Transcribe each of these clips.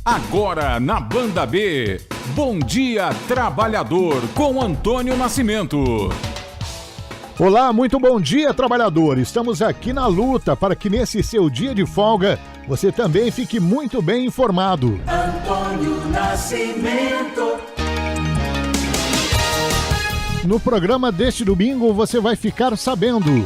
Agora na Banda B, Bom Dia Trabalhador com Antônio Nascimento. Olá, muito bom dia, trabalhador. Estamos aqui na luta para que nesse seu dia de folga você também fique muito bem informado. Antônio Nascimento. No programa deste domingo você vai ficar sabendo.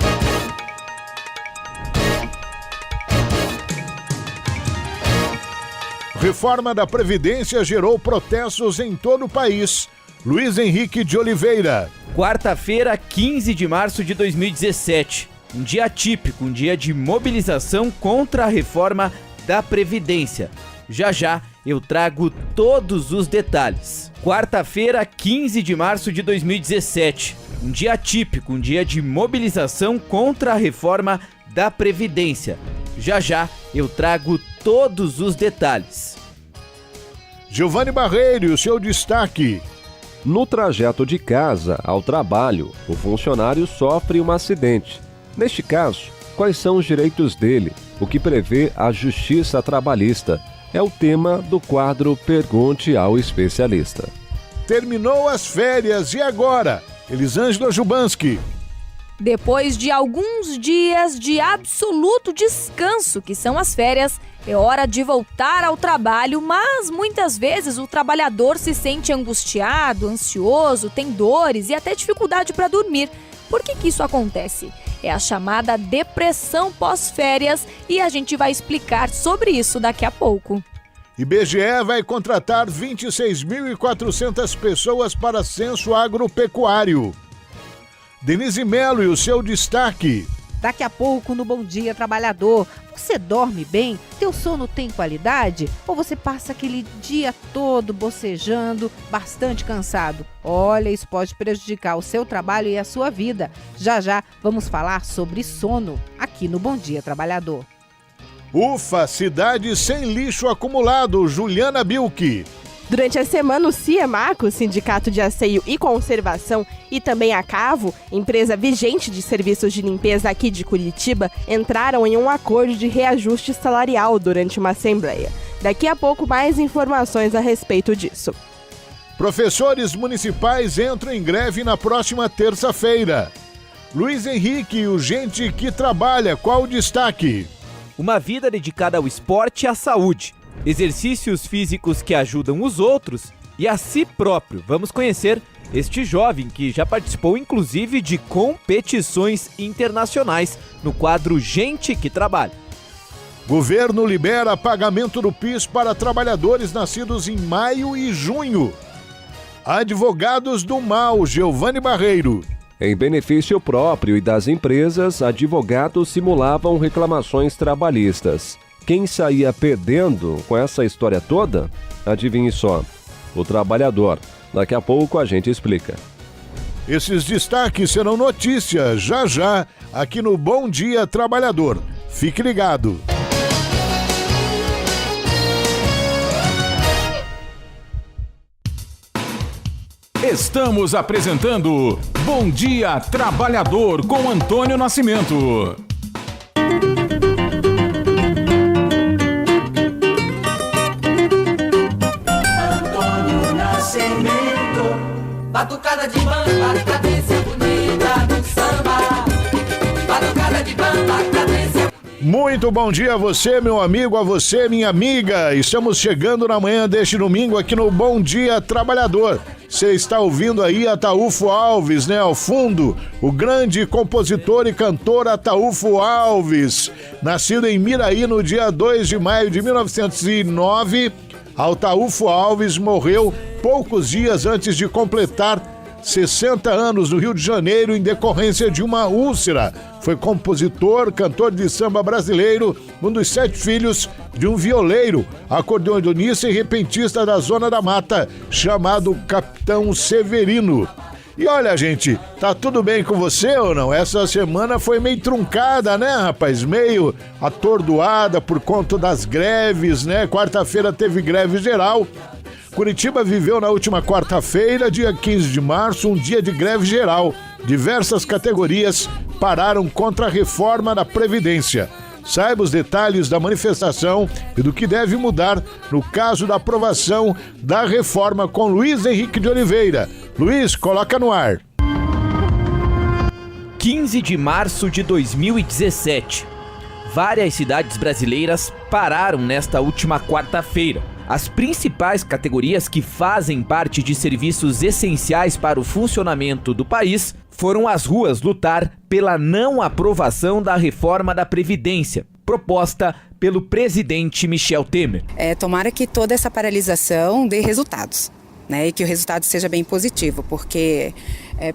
Reforma da Previdência gerou protestos em todo o país. Luiz Henrique de Oliveira. Quarta-feira, 15 de março de 2017. Um dia atípico, um dia de mobilização contra a reforma da Previdência. Já já eu trago todos os detalhes. Quarta-feira, 15 de março de 2017. Um dia atípico, um dia de mobilização contra a reforma da Previdência. Já já eu trago todos os detalhes. Giovanni Barreiro, o seu destaque. No trajeto de casa ao trabalho, o funcionário sofre um acidente. Neste caso, quais são os direitos dele? O que prevê a Justiça Trabalhista? É o tema do quadro Pergunte ao Especialista. Terminou as férias e agora? Elisângela Jubanski. Depois de alguns dias de absoluto descanso, que são as férias, é hora de voltar ao trabalho, mas muitas vezes o trabalhador se sente angustiado, ansioso, tem dores e até dificuldade para dormir. Por que isso acontece? É a chamada depressão pós-férias e a gente vai explicar sobre isso daqui a pouco. IBGE vai contratar 26.400 pessoas para censo agropecuário. Denise Melo e o seu destaque. Daqui a pouco no Bom Dia Trabalhador. Você dorme bem? Teu sono tem qualidade? Ou você passa aquele dia todo bocejando, bastante cansado? Olha, isso pode prejudicar o seu trabalho e a sua vida. Já já vamos falar sobre sono aqui no Bom Dia Trabalhador. Ufa, cidade sem lixo acumulado, Juliana Bilke. Durante a semana, o CIEMAC, o Sindicato de Asseio e Conservação, e também a CAVO, empresa vigente de serviços de limpeza aqui de Curitiba, entraram em um acordo de reajuste salarial durante uma assembleia. Daqui a pouco, mais informações a respeito disso. Professores municipais entram em greve na próxima terça-feira. Luiz Henrique e o Gente que Trabalha, qual o destaque? Uma vida dedicada ao esporte e à saúde. Exercícios físicos que ajudam os outros e a si próprio. Vamos conhecer este jovem que já participou inclusive de competições internacionais no quadro Gente que Trabalha. Governo libera pagamento do PIS para trabalhadores nascidos em maio e junho. Advogados do Mal, Giovanni Barreiro. Em benefício próprio e das empresas, advogados simulavam reclamações trabalhistas. Quem saía perdendo com essa história toda? Adivinhe só, o trabalhador. Daqui a pouco a gente explica. Esses destaques serão notícias já já aqui no Bom Dia Trabalhador. Fique ligado. Estamos apresentando Bom Dia Trabalhador com Antônio Nascimento. Batucada de bamba, cadência bonita do samba. Batucada de bamba, cadência. Muito bom dia a você, meu amigo, a você, minha amiga. Estamos chegando na manhã deste domingo aqui no Bom Dia Trabalhador. Você está ouvindo aí Ataúfo Alves, né? Ao fundo, o grande compositor e cantor Ataúfo Alves. Nascido em Miraí no dia 2 de maio de 1909, Ataúfo Alves morreu poucos dias antes de completar 60 anos no Rio de Janeiro em decorrência de uma úlcera. Foi compositor, cantor de samba brasileiro, um dos 7 filhos de um violeiro, acordeonista e repentista da Zona da Mata, chamado Capitão Severino. E olha, gente, tá tudo bem com você ou não? Essa semana foi meio truncada, né, rapaz? Meio atordoada por conta das greves, né? Quarta-feira teve greve geral. Curitiba viveu na última quarta-feira, dia 15 de março, um dia de greve geral. Diversas categorias pararam contra a reforma da Previdência. Saiba os detalhes da manifestação e do que deve mudar no caso da aprovação da reforma com Luiz Henrique de Oliveira. Luiz, coloca no ar. 15 de março de 2017. Várias cidades brasileiras pararam nesta última quarta-feira. As principais categorias que fazem parte de serviços essenciais para o funcionamento do país foram às ruas lutar pela não aprovação da reforma da Previdência, proposta pelo presidente Michel Temer. Tomara que toda essa paralisação dê resultados, né? E que o resultado seja bem positivo, porque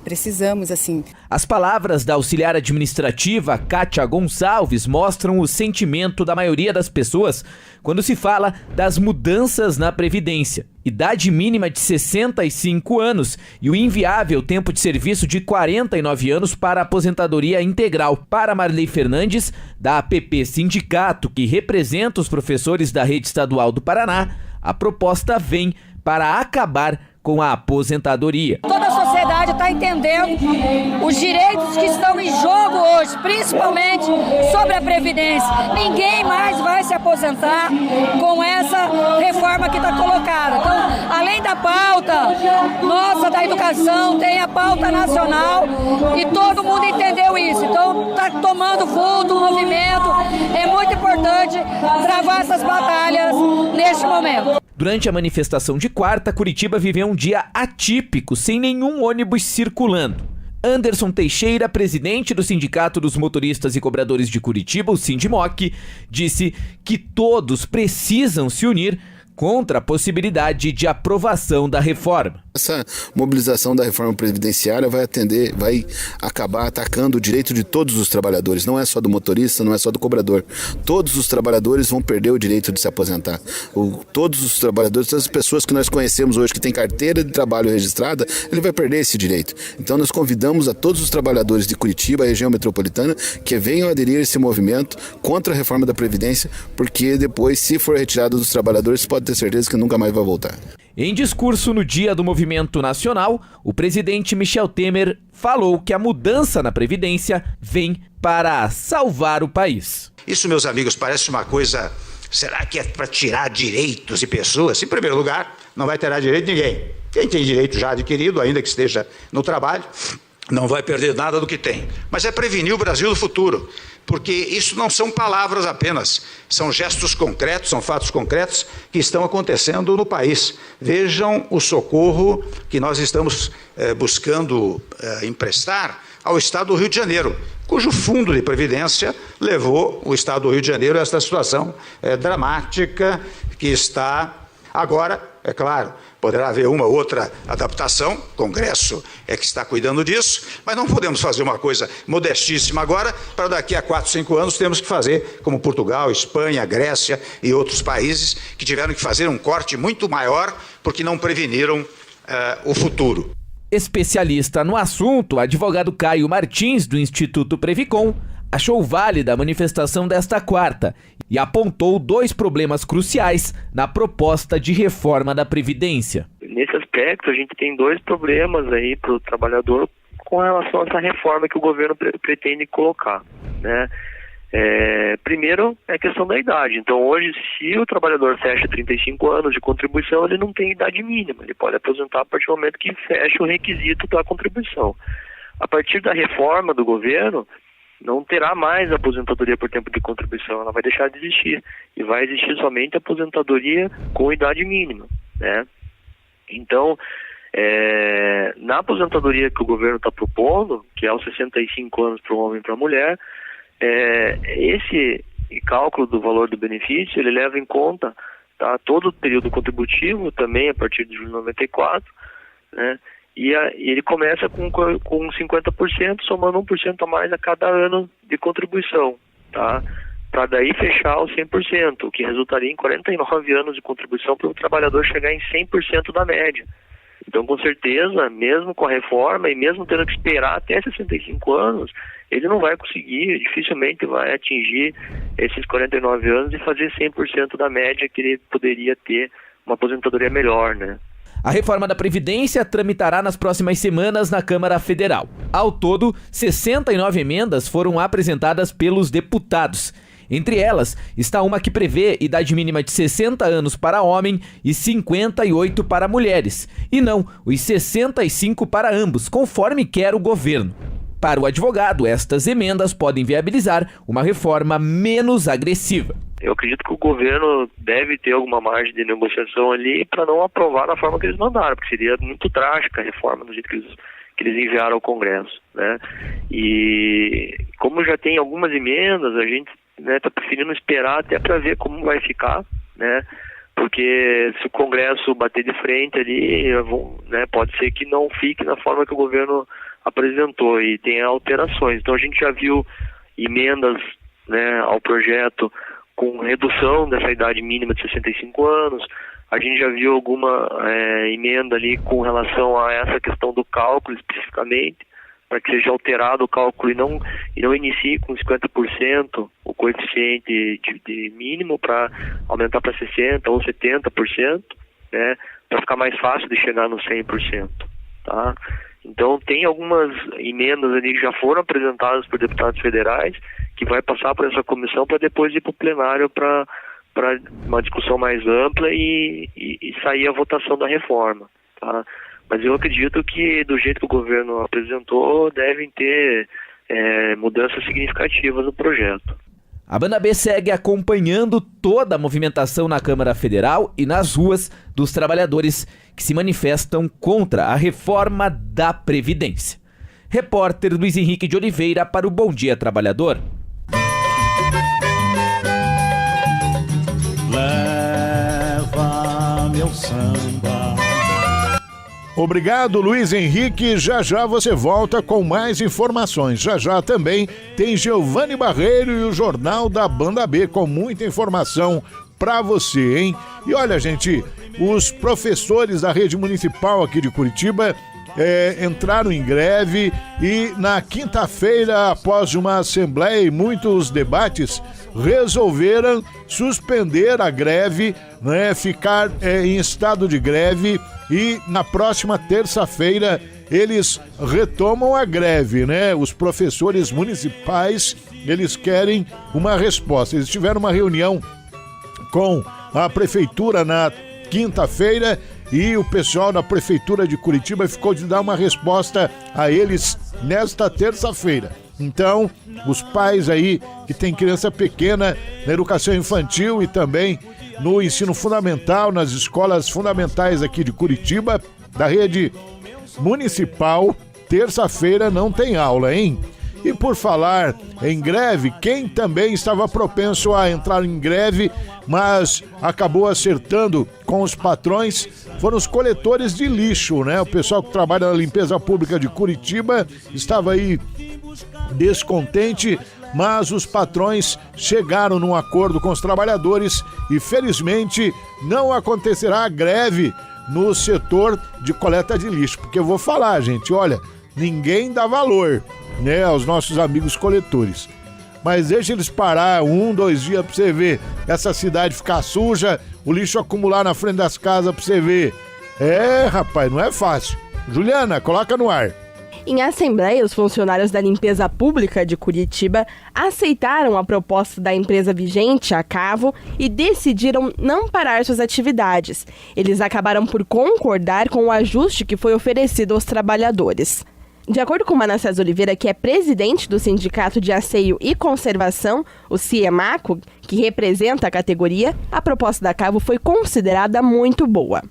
precisamos, assim... As palavras da auxiliar administrativa Kátia Gonçalves mostram o sentimento da maioria das pessoas quando se fala das mudanças na Previdência. Idade mínima de 65 anos e o inviável tempo de serviço de 49 anos para aposentadoria integral. Para Marley Fernandes, da APP Sindicato, que representa os professores da rede estadual do Paraná, a proposta vem para acabar com a aposentadoria. Toda a sociedade está entendendo os direitos que estão em jogo hoje, principalmente sobre a Previdência. Ninguém mais vai se aposentar com essa reforma que está colocada. Então, além da pauta nossa da educação, tem a pauta nacional e todo mundo entendeu isso. Então, está tomando vulto o movimento. É muito importante travar essas batalhas neste momento. Durante a manifestação de quarta, Curitiba viveu um dia atípico, sem nenhum ônibus circulando. Anderson Teixeira, presidente do Sindicato dos Motoristas e Cobradores de Curitiba, o Sindimoc, disse que todos precisam se unir contra a possibilidade de aprovação da reforma. Essa mobilização da reforma previdenciária vai acabar atacando o direito de todos os trabalhadores, não é só do motorista, não é só do cobrador. Todos os trabalhadores vão perder o direito de se aposentar. Todos os trabalhadores, todas as pessoas que nós conhecemos hoje que têm carteira de trabalho registrada, ele vai perder esse direito. Então nós convidamos a todos os trabalhadores de Curitiba, a região metropolitana, que venham aderir a esse movimento contra a reforma da Previdência, porque depois, se for retirado dos trabalhadores, pode ter certeza que nunca mais vai voltar. Em discurso no Dia do Movimento Nacional, o presidente Michel Temer falou que a mudança na Previdência vem para salvar o país. Isso, meus amigos, parece uma coisa... Será que é para tirar direitos de pessoas? Em primeiro lugar, não vai tirar direito de ninguém. Quem tem direito já adquirido, ainda que esteja no trabalho, não vai perder nada do que tem. Mas é prevenir o Brasil do futuro, porque isso não são palavras apenas, são gestos concretos, são fatos concretos que estão acontecendo no país. Vejam o socorro que nós estamos buscando emprestar ao Estado do Rio de Janeiro, cujo fundo de previdência levou o Estado do Rio de Janeiro a esta situação dramática que está agora, é claro. Poderá haver uma ou outra adaptação, o Congresso é que está cuidando disso, mas não podemos fazer uma coisa modestíssima agora, para daqui a 4, 5 anos temos que fazer como Portugal, Espanha, Grécia e outros países que tiveram que fazer um corte muito maior porque não preveniram o futuro. Especialista no assunto, o advogado Caio Martins, do Instituto Previcom, achou válida a manifestação desta quarta e apontou 2 problemas cruciais na proposta de reforma da Previdência. Nesse aspecto, a gente tem 2 problemas aí para o trabalhador com relação a essa reforma que o governo pretende colocar, né? Primeiro é a questão da idade. Então hoje, se o trabalhador fecha 35 anos de contribuição, ele não tem idade mínima, ele pode aposentar a partir do momento que fecha o requisito da contribuição. A partir da reforma do governo, não terá mais aposentadoria por tempo de contribuição, ela vai deixar de existir e vai existir somente aposentadoria com idade mínima, né? Então, na aposentadoria que o governo está propondo, que é aos 65 anos para o homem e para a mulher, esse cálculo do valor do benefício, ele leva em conta, tá, todo o período contributivo também a partir de julho de 94, né? E ele começa com 50%, somando 1% a mais a cada ano de contribuição, tá? Para daí fechar os 100%, o que resultaria em 49 anos de contribuição para o trabalhador chegar em 100% da média. Então, com certeza, mesmo com a reforma e mesmo tendo que esperar até 65 anos, ele não vai conseguir, dificilmente vai atingir esses 49 anos e fazer 100% da média que ele poderia ter uma aposentadoria melhor, né? A reforma da Previdência tramitará nas próximas semanas na Câmara Federal. Ao todo, 69 emendas foram apresentadas pelos deputados. Entre elas está uma que prevê idade mínima de 60 anos para homem e 58 para mulheres, e não os 65 para ambos, conforme quer o governo. Para o advogado, estas emendas podem viabilizar uma reforma menos agressiva. Eu acredito que o governo deve ter alguma margem de negociação ali para não aprovar da forma que eles mandaram, porque seria muito trágica a reforma do jeito que eles enviaram ao Congresso, né? E como já tem algumas emendas, a gente está preferindo esperar até para ver como vai ficar, né? Porque se o Congresso bater de frente ali, né, pode ser que não fique na forma que o governo apresentou e tenha alterações. Então a gente já viu emendas, né, ao projeto com redução dessa idade mínima de 65 anos. A gente já viu alguma emenda ali com relação a essa questão do cálculo especificamente, para que seja alterado o cálculo e não inicie com 50% o coeficiente de mínimo para aumentar para 60% ou 70%, né, para ficar mais fácil de chegar no 100%. Tá? Então tem algumas emendas ali que já foram apresentadas por deputados federais, que vai passar por essa comissão para depois ir para o plenário para uma discussão mais ampla e sair a votação da reforma. Tá? Mas eu acredito que do jeito que o governo apresentou, devem ter mudanças significativas no projeto. A Banda B segue acompanhando toda a movimentação na Câmara Federal e nas ruas dos trabalhadores que se manifestam contra a reforma da Previdência. Repórter Luiz Henrique de Oliveira para o Bom Dia Trabalhador. Leva meu samba. Obrigado, Luiz Henrique. Já já você volta com mais informações. Já já também tem Giovanni Barreiro e o Jornal da Banda B com muita informação pra você, hein? E olha, gente, os professores da rede municipal aqui de Curitiba entraram em greve e na quinta-feira, após uma assembleia e muitos debates, resolveram suspender a greve, né, ficar em estado de greve, e na próxima terça-feira eles retomam a greve, né? Os professores municipais, eles querem uma resposta. Eles tiveram uma reunião com a prefeitura na quinta-feira e o pessoal da prefeitura de Curitiba ficou de dar uma resposta a eles nesta terça-feira. Então, os pais aí que tem criança pequena na educação infantil e também no ensino fundamental, nas escolas fundamentais aqui de Curitiba, da rede municipal, terça-feira não tem aula, hein? E por falar em greve, quem também estava propenso a entrar em greve, mas acabou acertando com os patrões, foram os coletores de lixo, né? O pessoal que trabalha na limpeza pública de Curitiba estava aí descontente, mas os patrões chegaram num acordo com os trabalhadores e felizmente não acontecerá a greve no setor de coleta de lixo, porque eu vou falar, gente, olha, ninguém dá valor, né, aos nossos amigos coletores, mas deixa eles parar 1-2 dias pra você ver essa cidade ficar suja, o lixo acumular na frente das casas pra você ver. Rapaz, não é fácil. Juliana, coloca no ar. Em assembleia, os funcionários da limpeza pública de Curitiba aceitaram a proposta da empresa vigente, a Cavo, e decidiram não parar suas atividades. Eles acabaram por concordar com o ajuste que foi oferecido aos trabalhadores. De acordo com Manassés Oliveira, que é presidente do Sindicato de Asseio e Conservação, o CIEMACO, que representa a categoria, a proposta da Cavo foi considerada muito boa.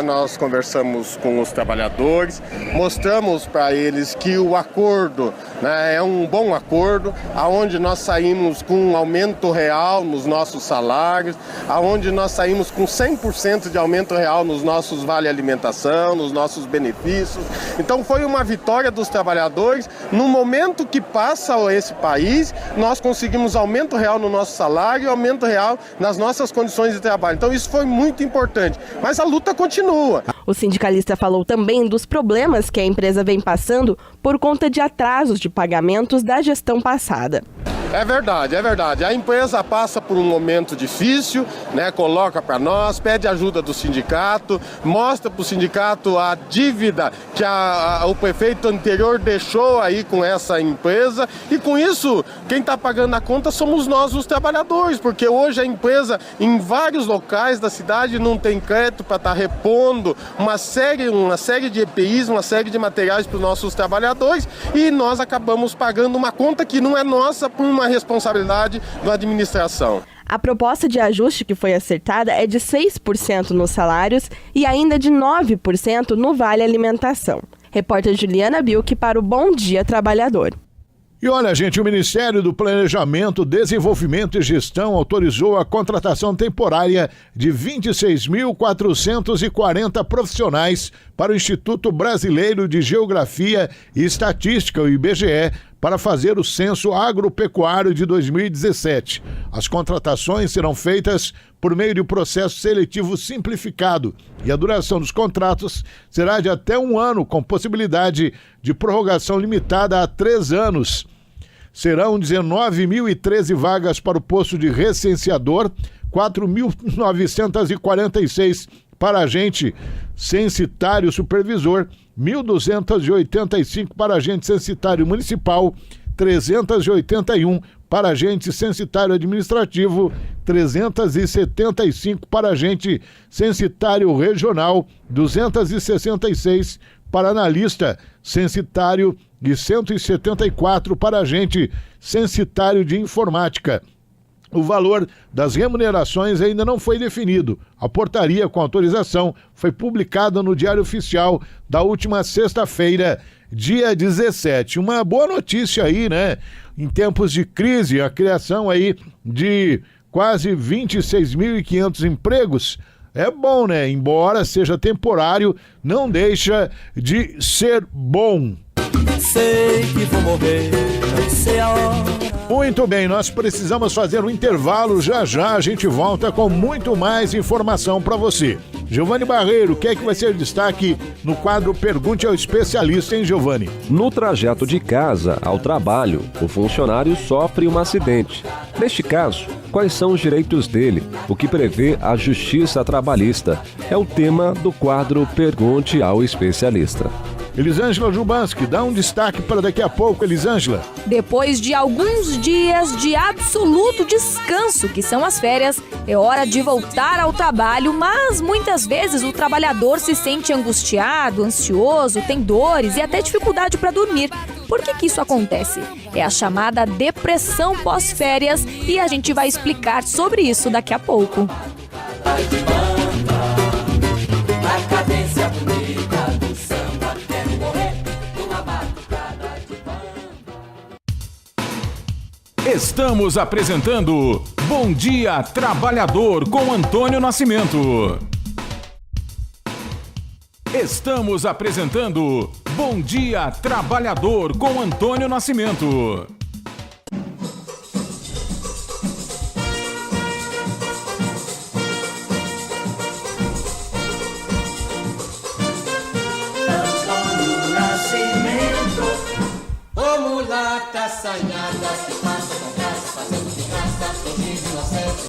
Nós conversamos com os trabalhadores, mostramos para eles que o acordo, né, é um bom acordo, aonde nós saímos com um aumento real nos nossos salários, aonde nós saímos com 100% de aumento real nos nossos vale alimentação, nos nossos benefícios. Então foi uma vitória dos trabalhadores. No momento que passa esse país, nós conseguimos aumento real no nosso salário e aumento real nas nossas condições de trabalho. Então isso foi muito importante, mas a luta continua. O sindicalista falou também dos problemas que a empresa vem passando por conta de atrasos de pagamentos da gestão passada. É verdade, é verdade. A empresa passa por um momento difícil, né? Coloca para nós, pede ajuda do sindicato, mostra para o sindicato a dívida que o prefeito anterior deixou aí com essa empresa, e com isso, quem está pagando a conta somos nós, os trabalhadores, porque hoje a empresa, em vários locais da cidade, não tem crédito para estar repondo uma série de EPIs, uma série de materiais para os nossos trabalhadores, e nós acabamos pagando uma conta que não é nossa por uma responsabilidade da administração. A proposta de ajuste que foi acertada é de 6% nos salários e ainda de 9% no Vale Alimentação. Repórter Juliana Bilk para o Bom Dia Trabalhador. E olha, gente, o Ministério do Planejamento, Desenvolvimento e Gestão autorizou a contratação temporária de 26.440 profissionais para o Instituto Brasileiro de Geografia e Estatística, o IBGE, para fazer o Censo Agropecuário de 2017. As contratações serão feitas por meio de um processo seletivo simplificado e a duração dos contratos será de até 1 ano, com possibilidade de prorrogação limitada a 3 anos. Serão 19.013 vagas para o posto de recenseador, 4.946 para agente censitário supervisor, 1.285 para agente censitário municipal, 381 para agente censitário administrativo, 375 para agente censitário regional, 266 para analista censitário e 174 para agente censitário de informática. O valor das remunerações ainda não foi definido. A portaria com autorização foi publicada no Diário Oficial da última sexta-feira, dia 17. Uma boa notícia aí, né? Em tempos de crise, a criação aí de quase 26.500 empregos é bom, né? Embora seja temporário, não deixa de ser bom. Sei que vou morrer, não sei a hora. Muito bem, nós precisamos fazer um intervalo. Já já a gente volta com muito mais informação para você. Giovanni Barreiro, o que é que vai ser destaque no quadro Pergunte ao Especialista, hein, Giovanni? No trajeto de casa ao trabalho, o funcionário sofre um acidente. Neste caso, quais são os direitos dele? O que prevê a Justiça Trabalhista? É o tema do quadro Pergunte ao Especialista. Elisângela Jubanski, dá um destaque para daqui a pouco, Elisângela. Depois de alguns dias de absoluto descanso, que são as férias, é hora de voltar ao trabalho, mas muitas vezes o trabalhador se sente angustiado, ansioso, tem dores e até dificuldade para dormir. Por que isso acontece? É a chamada depressão pós-férias e a gente vai explicar sobre isso daqui a pouco. Estamos apresentando Bom Dia Trabalhador com Antônio Nascimento. Estamos apresentando Bom Dia Trabalhador com Antônio Nascimento. Antônio Nascimento, ô mulata assanhada que passa com graça, fazendo de graça, fingindo inocente.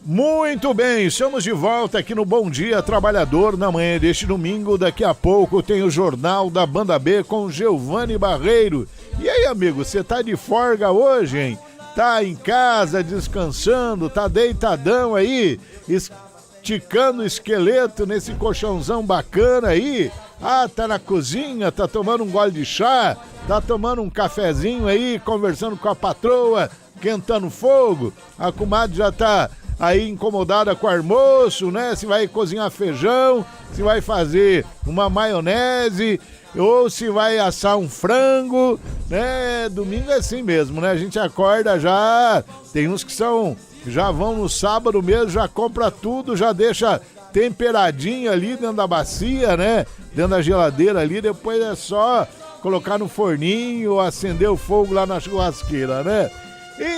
Muito bem, estamos de volta aqui no Bom Dia Trabalhador na manhã deste domingo. Daqui a pouco tem o Jornal da Banda B com Giovanni Barreiro. E aí, amigo, você tá de folga hoje, hein? Tá em casa descansando, tá deitadão aí, esticando o esqueleto nesse colchãozão bacana aí? Ah, tá na cozinha, tá tomando um gole de chá, tá tomando um cafezinho aí, conversando com a patroa, quentando fogo. A comadre já tá aí incomodada com o almoço, né? Se vai cozinhar feijão, se vai fazer uma maionese ou se vai assar um frango, né? Domingo é assim mesmo, né? A gente acorda já, tem uns que já vão no sábado mesmo, já compra tudo, já deixa temperadinho ali dentro da bacia, né? Dentro da geladeira ali, depois é só colocar no forninho ou acender o fogo lá na churrasqueira, né?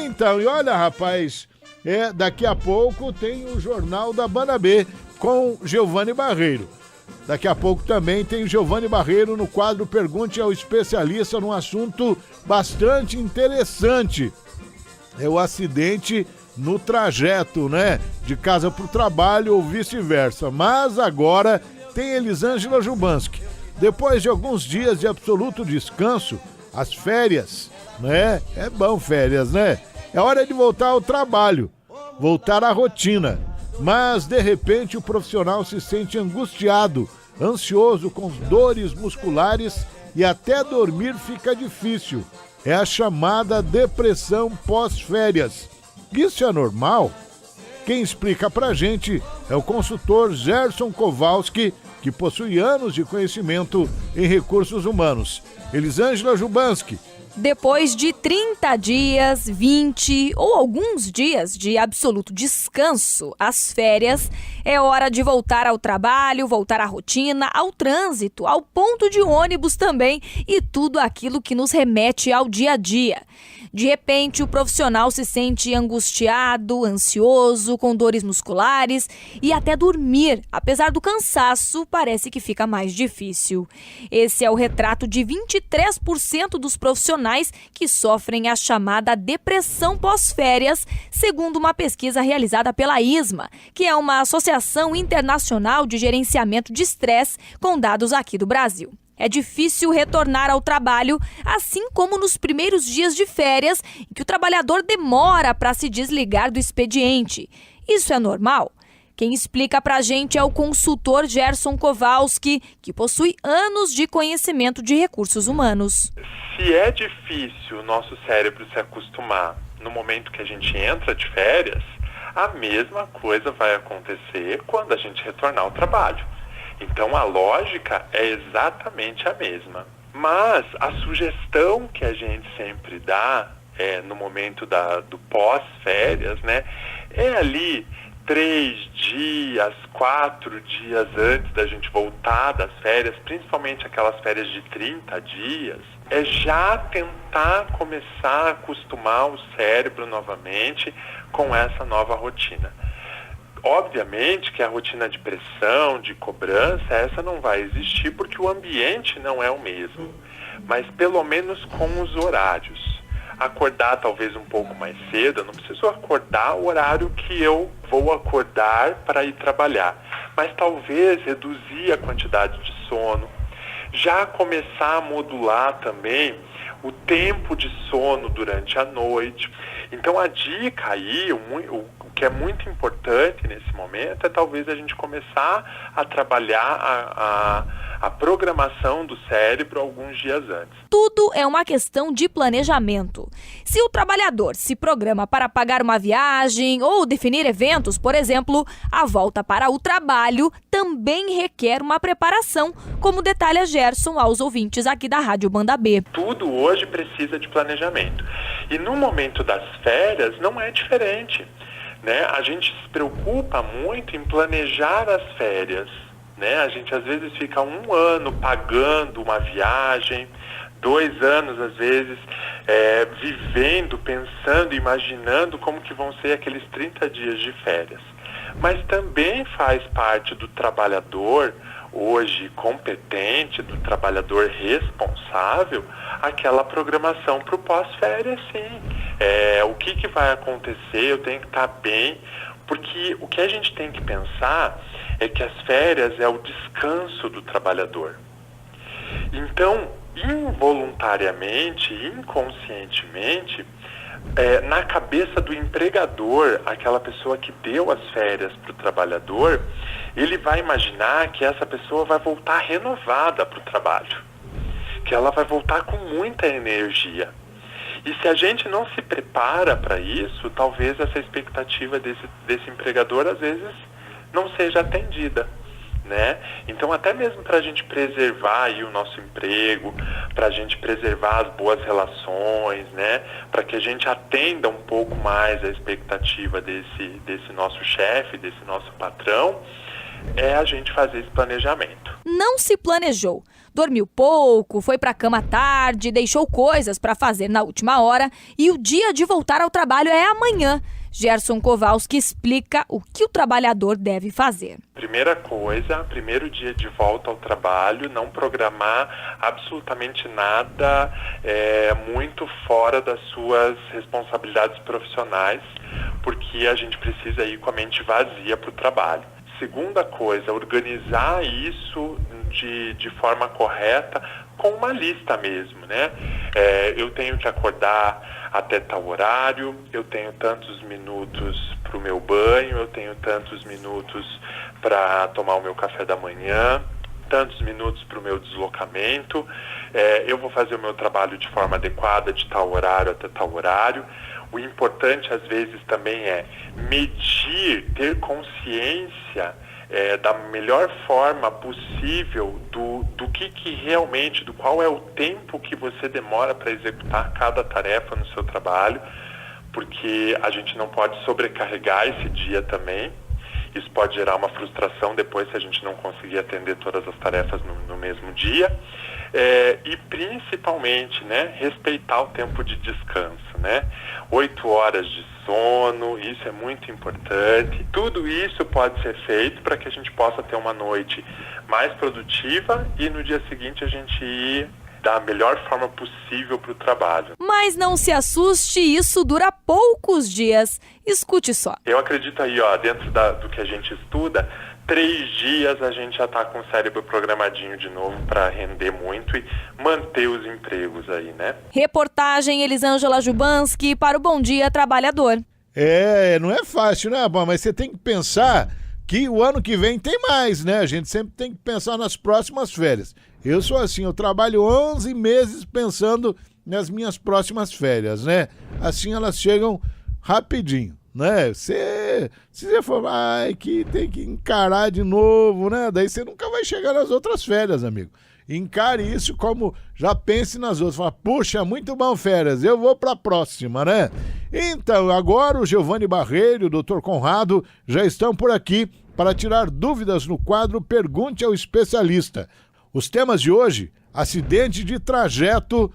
Então, e olha, rapaz, daqui a pouco tem o Jornal da Banda B com Giovanni Barreiro. Daqui a pouco também tem o Giovanni Barreiro no quadro Pergunte ao Especialista, num assunto bastante interessante. é o acidente no trajeto, né? De casa para o trabalho ou vice-versa. Mas agora tem Elisângela Jubanski. Depois de alguns dias de absoluto descanso, as férias, né? É bom férias, né? É hora de voltar ao trabalho, voltar à rotina. Mas, de repente, o profissional se sente angustiado, ansioso, com dores musculares e até dormir fica difícil. É a chamada depressão pós-férias. Isso é normal? Quem explica pra gente é o consultor Gerson Kowalski, que possui anos de conhecimento em recursos humanos. Elisângela Jubanski. Depois de 30 dias, 20 ou alguns dias de absoluto descanso, as férias, é hora de voltar ao trabalho, voltar à rotina, ao trânsito, ao ponto de ônibus também e tudo aquilo que nos remete ao dia a dia. De repente, o profissional se sente angustiado, ansioso, com dores musculares e até dormir, apesar do cansaço, parece que fica mais difícil. Esse é o retrato de 23% dos profissionais que sofrem a chamada depressão pós-férias, segundo uma pesquisa realizada pela ISMA, que é uma associação internacional de gerenciamento de estresse, com dados aqui do Brasil. É difícil retornar ao trabalho, assim como nos primeiros dias de férias, em que o trabalhador demora para se desligar do expediente. Isso é normal? Quem explica pra gente é o consultor Gerson Kowalski, que possui anos de conhecimento de recursos humanos. Se é difícil o nosso cérebro se acostumar no momento que a gente entra de férias, a mesma coisa vai acontecer quando a gente retornar ao trabalho. Então a lógica é exatamente a mesma. Mas a sugestão que a gente sempre dá no momento do pós-férias, né, é ali 3 dias, 4 dias antes da gente voltar das férias, principalmente aquelas férias de 30 dias, é já tentar começar a acostumar o cérebro novamente com essa nova rotina. Obviamente que a rotina de pressão, de cobrança, essa não vai existir porque o ambiente não é o mesmo. Mas pelo menos com os horários. Acordar talvez um pouco mais cedo, eu não preciso acordar o horário que eu vou acordar para ir trabalhar. Mas talvez reduzir a quantidade de sono. Já começar a modular também o tempo de sono durante a noite. Então a dica aí, o que é muito importante nesse momento é talvez a gente começar a trabalhar a programação do cérebro alguns dias antes. Tudo é uma questão de planejamento. Se o trabalhador se programa para pagar uma viagem ou definir eventos, por exemplo, a volta para o trabalho também requer uma preparação, como detalha Gerson aos ouvintes aqui da Rádio Banda B. Tudo hoje precisa de planejamento. E no momento das férias não é diferente, né? A gente se preocupa muito em planejar as férias, né? A gente às vezes fica 1 ano pagando uma viagem, 2 anos às vezes vivendo, pensando, imaginando como que vão ser aqueles 30 dias de férias. Mas também faz parte do trabalhador hoje competente, do trabalhador responsável, aquela programação para o pós-férias, sim. O que vai acontecer, eu tenho que estar bem, porque o que a gente tem que pensar é que as férias é o descanso do trabalhador. Então, involuntariamente, inconscientemente, na cabeça do empregador, aquela pessoa que deu as férias para o trabalhador, ele vai imaginar que essa pessoa vai voltar renovada para o trabalho, que ela vai voltar com muita energia. E se a gente não se prepara para isso, talvez essa expectativa desse empregador às vezes não seja atendida, né? Então até mesmo para a gente preservar aí o nosso emprego, para a gente preservar as boas relações, né? Para que a gente atenda um pouco mais a expectativa desse nosso chefe, desse nosso patrão, é a gente fazer esse planejamento. Não se planejou. Dormiu pouco, foi pra cama tarde, deixou coisas para fazer na última hora e o dia de voltar ao trabalho é amanhã. Gerson Kowalski explica o que o trabalhador deve fazer. Primeira coisa, primeiro dia de volta ao trabalho, não programar absolutamente nada muito fora das suas responsabilidades profissionais, porque a gente precisa ir com a mente vazia para o trabalho. Segunda coisa, organizar isso de forma correta, com uma lista mesmo, né? Eu tenho que acordar até tal horário, eu tenho tantos minutos para o meu banho, eu tenho tantos minutos para tomar o meu café da manhã, tantos minutos para o meu deslocamento, eu vou fazer o meu trabalho de forma adequada de tal horário até tal horário. O importante, às vezes, também é medir, ter consciência da melhor forma possível do que realmente, do qual é o tempo que você demora para executar cada tarefa no seu trabalho, porque a gente não pode sobrecarregar esse dia também. Isso pode gerar uma frustração depois se a gente não conseguir atender todas as tarefas no mesmo dia. E principalmente, né, respeitar o tempo de descanso, né? 8 horas de sono, isso é muito importante. Tudo isso pode ser feito para que a gente possa ter uma noite mais produtiva e no dia seguinte a gente ir da melhor forma possível para o trabalho. Mas não se assuste, isso dura poucos dias. Escute só. Eu acredito aí, dentro do que a gente estuda, 3 dias a gente já está com o cérebro programadinho de novo para render muito e manter os empregos aí, né? Reportagem Elisângela Jubanski para o Bom Dia Trabalhador. Não é fácil, né, Bom? Mas você tem que pensar que o ano que vem tem mais, né? A gente sempre tem que pensar nas próximas férias. Eu sou assim, eu trabalho 11 meses pensando nas minhas próximas férias, né? Assim elas chegam rapidinho, né? Se você for, que tem que encarar de novo, né? Daí você nunca vai chegar nas outras férias, amigo. Encare isso como já pense nas outras. Fala, puxa, muito bom férias, eu vou pra próxima, né? Então, agora o Giovanni Barreiro e o Dr. Conrado já estão por aqui para tirar dúvidas no quadro Pergunte ao Especialista. Os temas de hoje, acidente de trajeto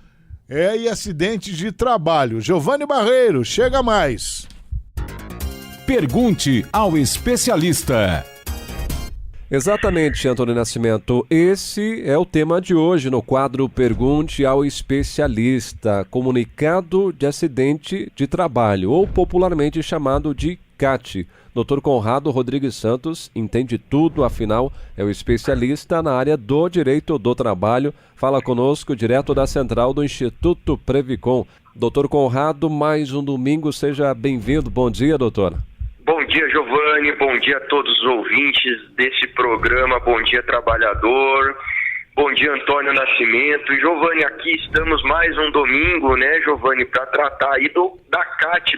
e acidente de trabalho. Giovanni Barreiro, chega mais. Pergunte ao especialista. Exatamente, Antônio Nascimento. Esse é o tema de hoje no quadro Pergunte ao Especialista, comunicado de acidente de trabalho, ou popularmente chamado de CAT. Dr. Conrado Rodrigues Santos entende tudo, afinal é o especialista na área do direito do trabalho. Fala conosco direto da central do Instituto Previcom. Dr. Conrado, mais um domingo, seja bem-vindo. Bom dia, doutor. Bom dia, Giovanni. Bom dia a todos os ouvintes desse programa. Bom dia, trabalhador. Bom dia, Antônio Nascimento. E, Giovanni, aqui estamos mais um domingo, né, Giovanni, para tratar aí da CAT,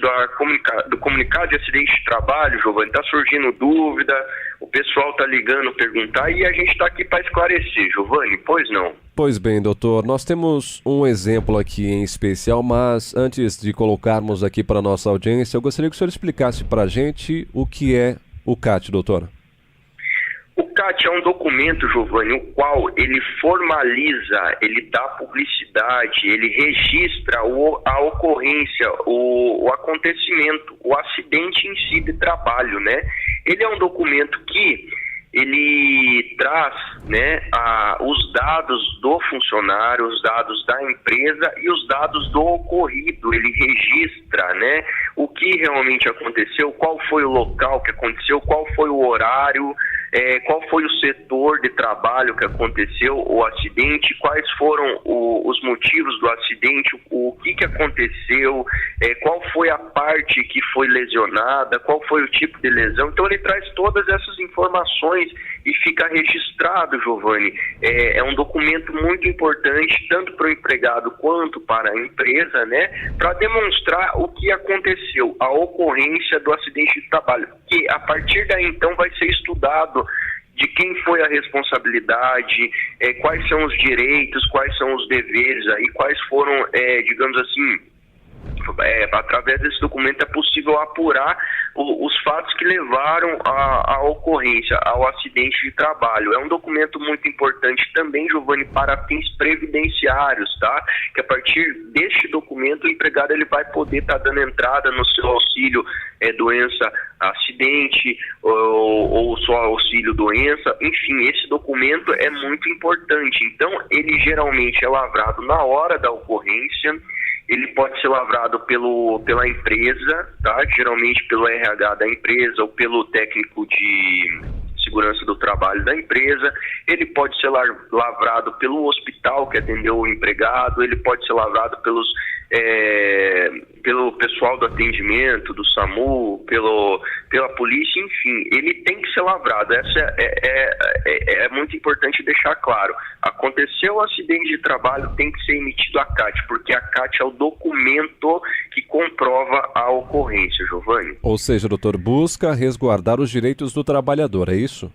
do comunicado de acidente de trabalho, Giovanni. Tá surgindo dúvida, o pessoal tá ligando perguntar e a gente tá aqui para esclarecer, Giovanni, pois não? Pois bem, doutor, nós temos um exemplo aqui em especial, mas antes de colocarmos aqui para nossa audiência, eu gostaria que o senhor explicasse para a gente o que é o CAT, doutor. O CAT é um documento, Giovanni, o qual ele formaliza, ele dá publicidade, ele registra a ocorrência, o acontecimento, o acidente em si de trabalho, né? Ele é um documento que ele traz, né, os dados do funcionário, os dados da empresa e os dados do ocorrido. Ele registra, né, o que realmente aconteceu, qual foi o local que aconteceu, qual foi o horário, qual foi o setor de trabalho que aconteceu o acidente, quais foram os motivos do acidente, o que aconteceu, qual foi a parte que foi lesionada, qual foi o tipo de lesão. Então ele traz todas essas informações e fica registrado, Giovanni. É um documento muito importante, tanto para o empregado quanto para a empresa, né, para demonstrar o que aconteceu, a ocorrência do acidente de trabalho, que a partir daí então vai ser estudado de quem foi a responsabilidade, quais são os direitos, quais são os deveres aí, quais foram, digamos assim, através desse documento é possível apurar os fatos que levaram à ocorrência, ao acidente de trabalho. É um documento muito importante também, Giovanni, para fins previdenciários, tá? Que a partir deste documento o empregado ele vai poder estar dando entrada no seu auxílio doença, acidente ou só auxílio doença. Enfim, esse documento é muito importante. Então, ele geralmente é lavrado na hora da ocorrência. Ele pode ser lavrado pela empresa, tá? Geralmente pelo RH da empresa ou pelo técnico de segurança do trabalho da empresa. Ele pode ser lavrado pelo hospital que atendeu o empregado. Ele pode ser lavrado pelo pessoal do atendimento, do SAMU, pela polícia, enfim, ele tem que ser lavrado. Essa é muito importante deixar claro. Aconteceu o acidente de trabalho, tem que ser emitido a CAT, porque a CAT é o documento que comprova a ocorrência, Giovanni. Ou seja, doutor, busca resguardar os direitos do trabalhador, é isso?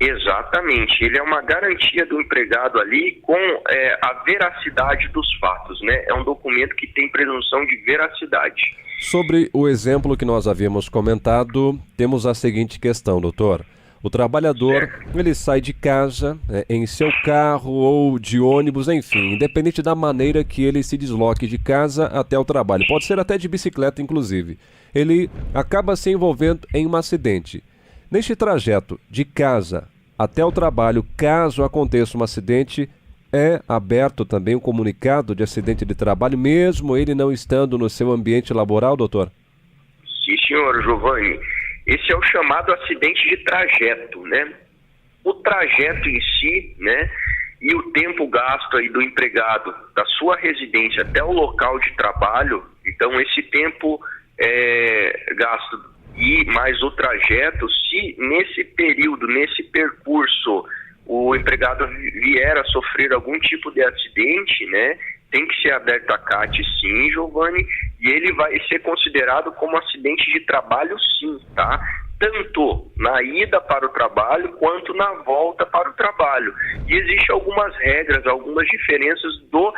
Exatamente, ele é uma garantia do empregado ali com a veracidade dos fatos, né? É um documento que tem presunção de veracidade. Sobre o exemplo que nós havíamos comentado, temos a seguinte questão, doutor. O trabalhador, ele sai de casa em seu carro ou de ônibus, enfim, independente da maneira que ele se desloque de casa até o trabalho, pode ser até de bicicleta, inclusive. Ele acaba se envolvendo em um acidente. Neste trajeto de casa até o trabalho, caso aconteça um acidente, é aberto também um comunicado de acidente de trabalho, mesmo ele não estando no seu ambiente laboral, doutor? Sim, senhor Giovanni. Esse é o chamado acidente de trajeto, né? O trajeto em si, né? E o tempo gasto aí do empregado da sua residência até o local de trabalho, então esse tempo gasto e mais o trajeto, se nesse período, nesse percurso, o empregado vier a sofrer algum tipo de acidente, né, tem que ser aberto a CAT sim, Giovanni, e ele vai ser considerado como acidente de trabalho sim, tá? Tanto na ida para o trabalho quanto na volta para o trabalho. E existem algumas regras, algumas diferenças do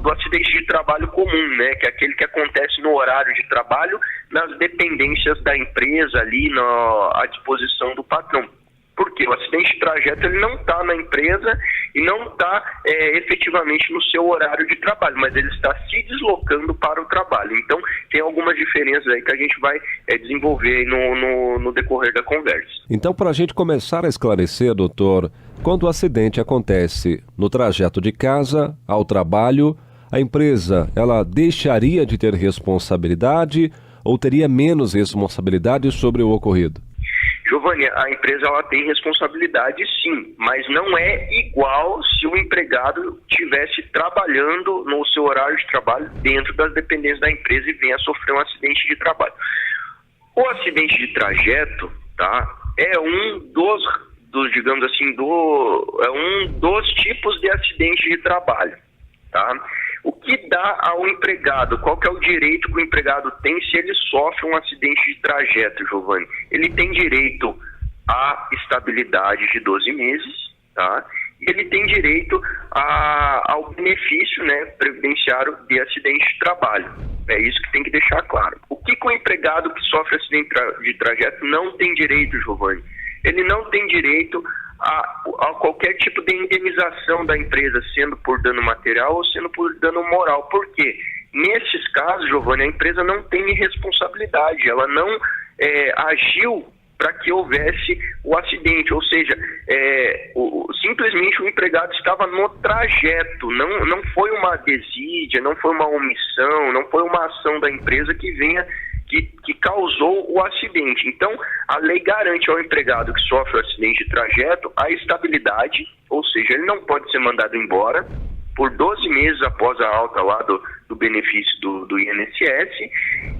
do acidente de trabalho comum, né? Que é aquele que acontece no horário de trabalho, nas dependências da empresa ali, à disposição do patrão. Porque o acidente de trajeto ele não está na empresa e não está efetivamente no seu horário de trabalho, mas ele está se deslocando para o trabalho. Então, tem algumas diferenças aí que a gente vai desenvolver no decorrer da conversa. Então, para a gente começar a esclarecer, doutor, quando o acidente acontece no trajeto de casa ao trabalho, a empresa ela deixaria de ter responsabilidade ou teria menos responsabilidade sobre o ocorrido? Giovanni, a empresa ela tem responsabilidade sim, mas não é igual se o empregado estivesse trabalhando no seu horário de trabalho dentro das dependências da empresa e venha a sofrer um acidente de trabalho. O acidente de trajeto, tá, é um dos tipos de acidente de trabalho, tá? O que dá ao empregado? Qual que é o direito que o empregado tem se ele sofre um acidente de trajeto, Giovanni? Ele tem direito à estabilidade de 12 meses, tá? E ele tem direito ao benefício, né, previdenciário de acidente de trabalho. É isso que tem que deixar claro. O que o empregado que sofre acidente de trajeto não tem direito, Giovanni? Ele não tem direito a qualquer tipo de indenização da empresa, sendo por dano material ou sendo por dano moral. Por quê? Nesses casos, Giovanni, a empresa não tem responsabilidade, ela não agiu para que houvesse o acidente, ou seja, simplesmente o empregado estava no trajeto, não foi uma desídia, não foi uma omissão, não foi uma ação da empresa que causou o acidente. Então, a lei garante ao empregado que sofre o acidente de trajeto a estabilidade, ou seja, ele não pode ser mandado embora por 12 meses após a alta lá do benefício do INSS,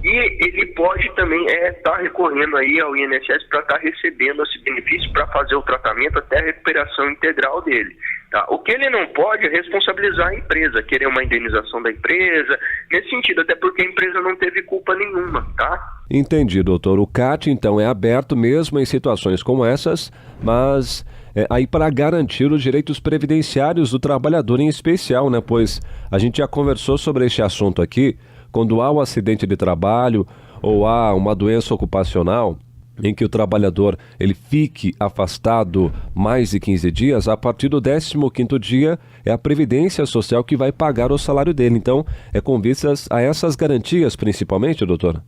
e ele pode também estar recorrendo aí ao INSS para estar recebendo esse benefício para fazer o tratamento até a recuperação integral dele. Tá? O que ele não pode é responsabilizar a empresa, querer uma indenização da empresa, nesse sentido, até porque a empresa não teve culpa nenhuma, tá? Entendi, doutor. O CAT, então, é aberto mesmo em situações como essas, mas aí para garantir os direitos previdenciários do trabalhador em especial, né? Pois a gente já conversou sobre este assunto aqui, quando há um acidente de trabalho ou há uma doença ocupacional, em que o trabalhador ele fique afastado mais de 15 dias, a partir do 15º dia é a Previdência Social que vai pagar o salário dele. Então, é com vistas a essas garantias principalmente, doutor?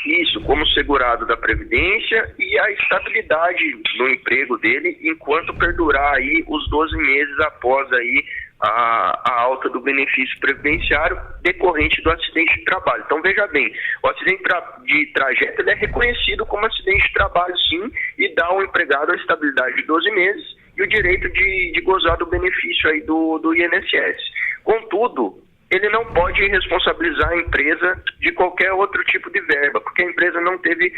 Isso, como segurado da Previdência e a estabilidade no emprego dele enquanto perdurar aí os 12 meses após aí a alta do benefício previdenciário decorrente do acidente de trabalho. Então, veja bem, o acidente de trajeto ele é reconhecido como acidente de trabalho, sim, e dá ao empregado a estabilidade de 12 meses e o direito de gozar do benefício aí do INSS. Contudo, ele não pode responsabilizar a empresa de qualquer outro tipo de verba, porque a empresa não teve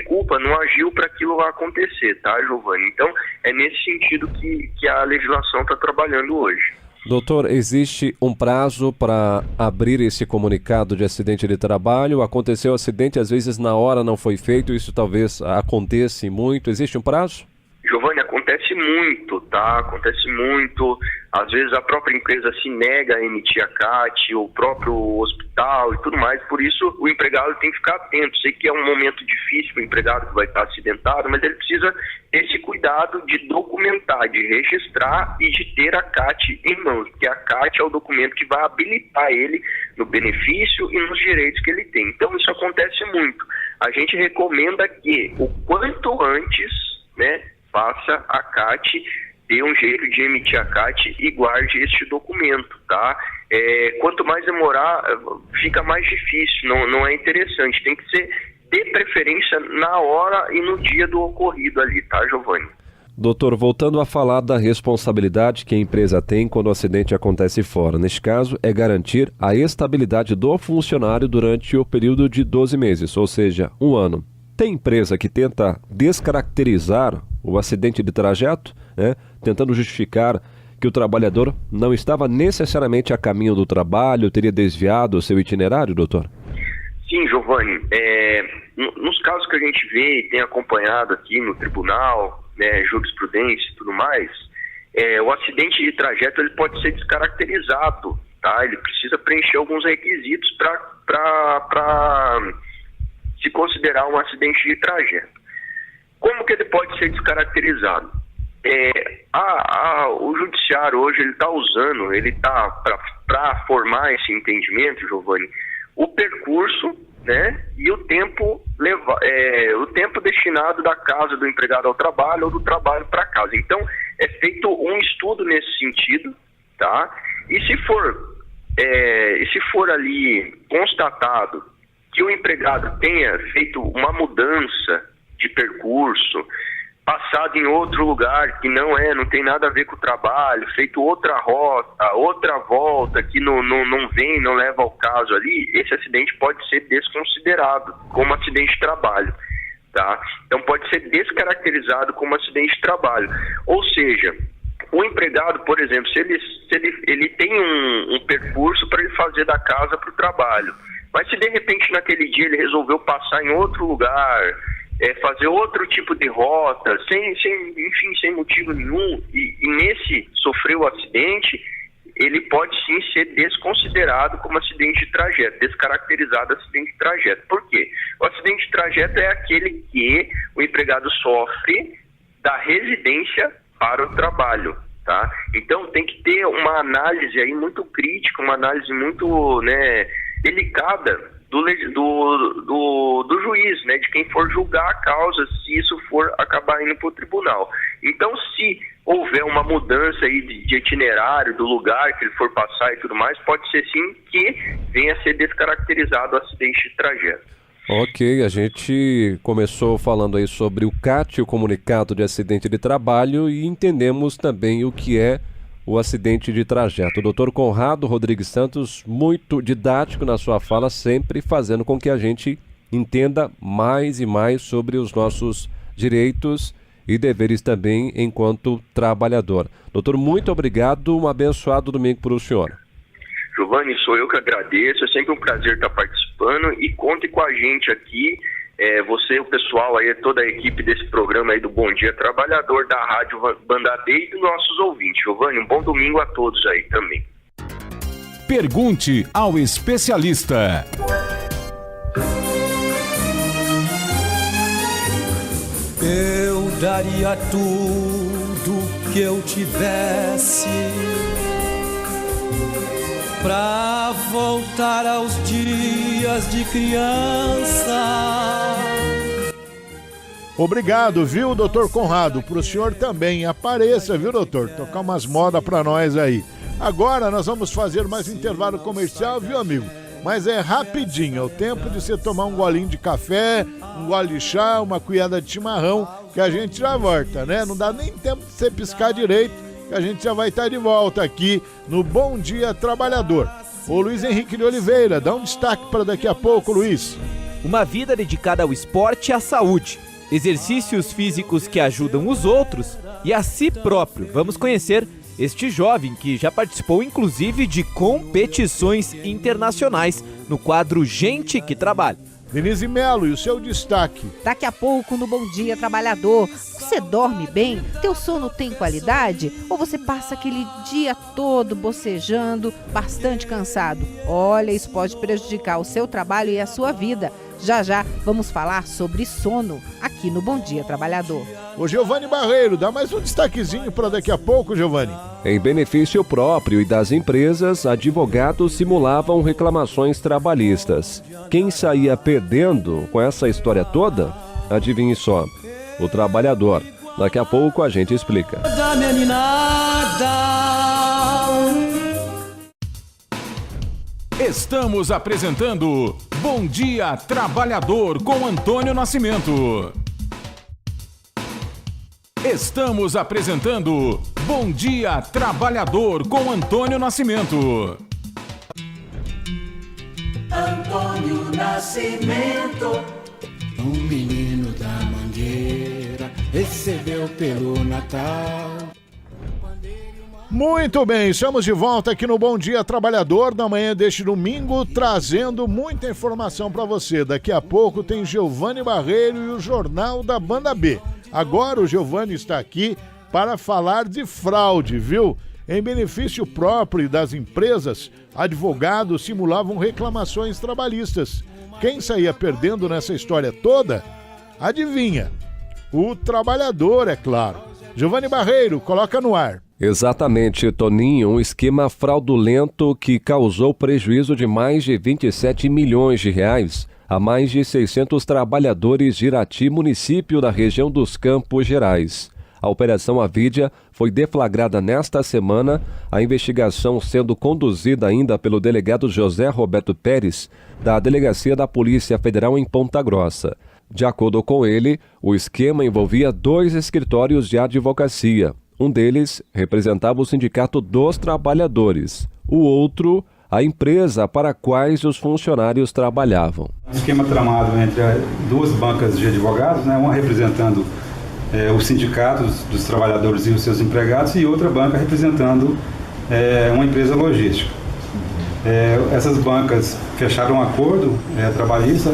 culpa, não agiu para aquilo acontecer, tá, Giovanni? Então, é nesse sentido que a legislação está trabalhando hoje. Doutor, existe um prazo para abrir esse comunicado de acidente de trabalho? Aconteceu acidente, às vezes na hora não foi feito, isso talvez aconteça muito. Existe um prazo? Giovanni, acontece muito, tá? Acontece muito. Às vezes a própria empresa se nega a emitir a CAT, o próprio hospital e tudo mais. Por isso, o empregado tem que ficar atento. Sei que é um momento difícil para o empregado que vai estar acidentado, mas ele precisa ter esse cuidado de documentar, de registrar e de ter a CAT em mãos. Porque a CAT é o documento que vai habilitar ele no benefício e nos direitos que ele tem. Então, isso acontece muito. A gente recomenda que, o quanto antes, né, faça a CAT, dê um jeito de emitir a CAT e guarde este documento, tá? Quanto mais demorar, fica mais difícil, não é interessante. Tem que ser, de preferência, na hora e no dia do ocorrido ali, tá, Giovanni? Doutor, voltando a falar da responsabilidade que a empresa tem quando o acidente acontece fora. Neste caso, é garantir a estabilidade do funcionário durante o período de 12 meses, ou seja, 1 ano. Tem empresa que tenta descaracterizar o acidente de trajeto, né, tentando justificar que o trabalhador não estava necessariamente a caminho do trabalho, teria desviado o seu itinerário, doutor? Sim, Giovanni. Nos casos que a gente vê e tem acompanhado aqui no tribunal, né, jurisprudência e tudo mais, o acidente de trajeto ele pode ser descaracterizado, tá? Ele precisa preencher alguns requisitos para se considerar um acidente de trajeto. Como que ele pode ser descaracterizado? O judiciário hoje ele está para formar esse entendimento, Giovanni, o percurso, né, e o tempo destinado da casa do empregado ao trabalho ou do trabalho para casa. Então, é feito um estudo nesse sentido, tá? E se for ali constatado que o empregado tenha feito uma mudança de percurso, passado em outro lugar que não tem nada a ver com o trabalho, feito outra rota, outra volta que não leva ao caso ali, esse acidente pode ser desconsiderado como acidente de trabalho, tá? Então pode ser descaracterizado como acidente de trabalho. Ou seja, o empregado, por exemplo, se ele tem um percurso para ele fazer da casa para o trabalho, mas se de repente naquele dia ele resolveu passar em outro lugar, fazer outro tipo de rota, sem motivo nenhum, e nesse sofreu o acidente, ele pode sim ser desconsiderado como acidente de trajeto, descaracterizado acidente de trajeto. Por quê? O acidente de trajeto é aquele que o empregado sofre da residência para o trabalho, tá? Então tem que ter uma análise aí muito crítica, uma análise muito, né, delicada do juiz, né, de quem for julgar a causa, se isso for acabar indo para o tribunal. Então, se houver uma mudança aí de itinerário, do lugar que ele for passar e tudo mais, pode ser sim que venha a ser descaracterizado o acidente de trajeto. Ok, a gente começou falando aí sobre o CAT, o comunicado de acidente de trabalho, e entendemos também o que é o acidente de trajeto. O Dr. Conrado Rodrigues Santos, muito didático na sua fala, sempre fazendo com que a gente entenda mais e mais sobre os nossos direitos e deveres também enquanto trabalhador. Doutor, muito obrigado, um abençoado domingo para o senhor. Giovanni, sou eu que agradeço, é sempre um prazer estar participando e conte com a gente aqui, você, o pessoal aí, toda a equipe desse programa aí do Bom Dia Trabalhador, da Rádio Banda B e dos nossos ouvintes. Giovanni, um bom domingo a todos aí também. Pergunte ao especialista. Eu daria tudo que eu tivesse pra voltar aos dias de criança. Obrigado, viu, doutor Conrado? Pro senhor também. Apareça, viu, doutor? Tocar umas modas pra nós aí. Agora nós vamos fazer mais intervalo comercial, viu, amigo? Mas é rapidinho, é o tempo de você tomar um golinho de café, um gole de chá, uma cuiada de chimarrão, que a gente já volta, né? Não dá nem tempo de você piscar direito, que a gente já vai estar de volta aqui no Bom Dia Trabalhador. Ô Luiz Henrique de Oliveira, dá um destaque para daqui a pouco, Luiz. Uma vida dedicada ao esporte e à saúde. Exercícios físicos que ajudam os outros e a si próprio. Vamos conhecer este jovem que já participou inclusive de competições internacionais no quadro Gente que Trabalha. Denise Melo, e o seu destaque? Daqui a pouco no Bom Dia Trabalhador. Você dorme bem? Teu sono tem qualidade? Ou você passa aquele dia todo bocejando, bastante cansado? Olha, isso pode prejudicar o seu trabalho e a sua vida. Já já vamos falar sobre sono aqui no Bom Dia Trabalhador. Ô Giovanni Barreiro, dá mais um destaquezinho para daqui a pouco, Giovanni. Em benefício próprio e das empresas, advogados simulavam reclamações trabalhistas. Quem saía perdendo com essa história toda? Adivinhe só, o trabalhador. Daqui a pouco a gente explica. Da meninada. Estamos apresentando Bom Dia Trabalhador com Antônio Nascimento. Estamos apresentando Bom Dia Trabalhador com Antônio Nascimento. Antônio Nascimento, um menino da Mangueira, recebeu pelo Natal. Muito bem, estamos de volta aqui no Bom Dia Trabalhador da manhã deste domingo, trazendo muita informação para você. Daqui a pouco tem Giovanni Barreiro e o Jornal da Banda B. Agora o Giovanni está aqui para falar de fraude, viu? Em benefício próprio das empresas, advogados simulavam reclamações trabalhistas. Quem saía perdendo nessa história toda? Adivinha? O trabalhador, é claro. Giovanni Barreiro, coloca no ar. Exatamente, Toninho, um esquema fraudulento que causou prejuízo de mais de 27 milhões de reais a mais de 600 trabalhadores de Irati, município da região dos Campos Gerais. A Operação Avídia foi deflagrada nesta semana, a investigação sendo conduzida ainda pelo delegado José Roberto Pérez, da Delegacia da Polícia Federal em Ponta Grossa. De acordo com ele, o esquema envolvia 2 escritórios de advocacia. Um deles representava o Sindicato dos Trabalhadores, o outro, a empresa para quais os funcionários trabalhavam. Um esquema tramado entre 2 bancas de advogados, né, uma representando os sindicatos dos trabalhadores e os seus empregados e outra banca representando uma empresa logística. Essas bancas fecharam um acordo trabalhista,